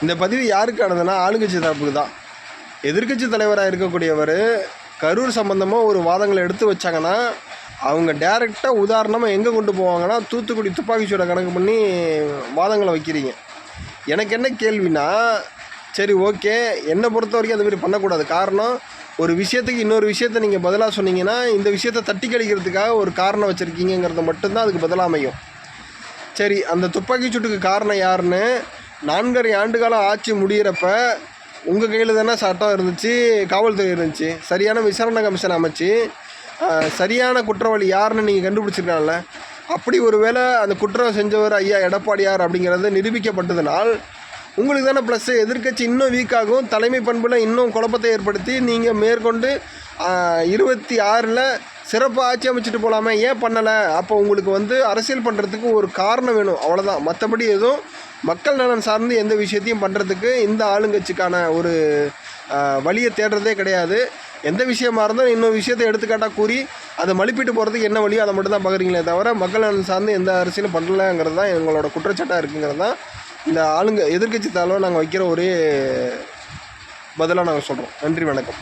இந்த பதிவு யாருக்கானதுன்னா ஆளுங்கட்சி தரப்புக்கு தான். எதிர்க்கட்சி தலைவராக இருக்கக்கூடியவர் கரூர் சம்மந்தமாக ஒரு வாதங்களை எடுத்து வச்சாங்கன்னா அவங்க டேரெக்டாக உதாரணமாக எங்கே கொண்டு போவாங்கன்னா தூத்துக்குடி துப்பாக்கிச்சூடை கணக்கு பண்ணி வாதங்களை வைக்கிறீங்க. எனக்கு என்ன கேள்வினா, சரி ஓகே, என்னை பொறுத்த வரைக்கும் அதுமாரி பண்ணக்கூடாது. காரணம், ஒரு விஷயத்துக்கு இன்னொரு விஷயத்த நீங்கள் பதிலாக சொன்னீங்கன்னா இந்த விஷயத்தை தட்டி கழிக்கிறதுக்காக ஒரு காரணம் வச்சுருக்கீங்கிறது மட்டும்தான் அதுக்கு பதிலாக அமையும். சரி, அந்த துப்பாக்கிச்சூட்டுக்கு காரணம் யாருன்னு 4.5 ஆண்டு காலம் ஆட்சி முடிகிறப்ப உங்கள் கையில் தானே சட்டம் இருந்துச்சு, காவல்துறை இருந்துச்சு. சரியான விசாரணை கமிஷன் அமைச்சு சரியான குற்றவாளி யாருன்னு நீங்கள் கண்டுபிடிச்சிருக்காங்கல்ல. அப்படி ஒரு வேளை அந்த குற்றம் செஞ்சவர் ஐயா எடப்பாடியார் அப்படிங்கிறது நிரூபிக்கப்பட்டதுனால் உங்களுக்கு தானே ப்ளஸ்ஸு. எதிர்க்கட்சி இன்னும் வீக்காகும், தலைமை பண்பில் இன்னும் குழப்பத்தை ஏற்படுத்தி நீங்கள் மேற்கொண்டு 26 சிறப்பு ஆட்சி அமைச்சிட்டு போகலாமே, ஏன் பண்ணலை? அப்போ உங்களுக்கு அரசியல் பண்ணுறதுக்கு ஒரு காரணம் வேணும், அவ்வளோதான். மற்றபடி எதுவும் மக்கள் நலன் சார்ந்து எந்த விஷயத்தையும் பண்ணுறதுக்கு இந்த ஆளுங்கட்சிக்கான ஒரு வழியை தேடுறதே கிடையாது. எந்த விஷயமா இருந்தாலும் இன்னொரு விஷயத்தை எடுத்துக்காட்டாக கூறி அதை மழுப்பிட்டு போகிறதுக்கு என்ன வழியோ அதை மட்டும் தான் பார்க்குறீங்களே தவிர மக்கள் நலன் சார்ந்து எந்த அரசியலும் பண்ணலைங்கிறது தான் எங்களோட குற்றச்சாட்டாக இருக்குங்கிறது தான் இந்த எதிர்க்கட்சி தலைவர் நாங்கள் வைக்கிற ஒரே பதிலாக நாங்கள் சொல்கிறோம். நன்றி, வணக்கம்.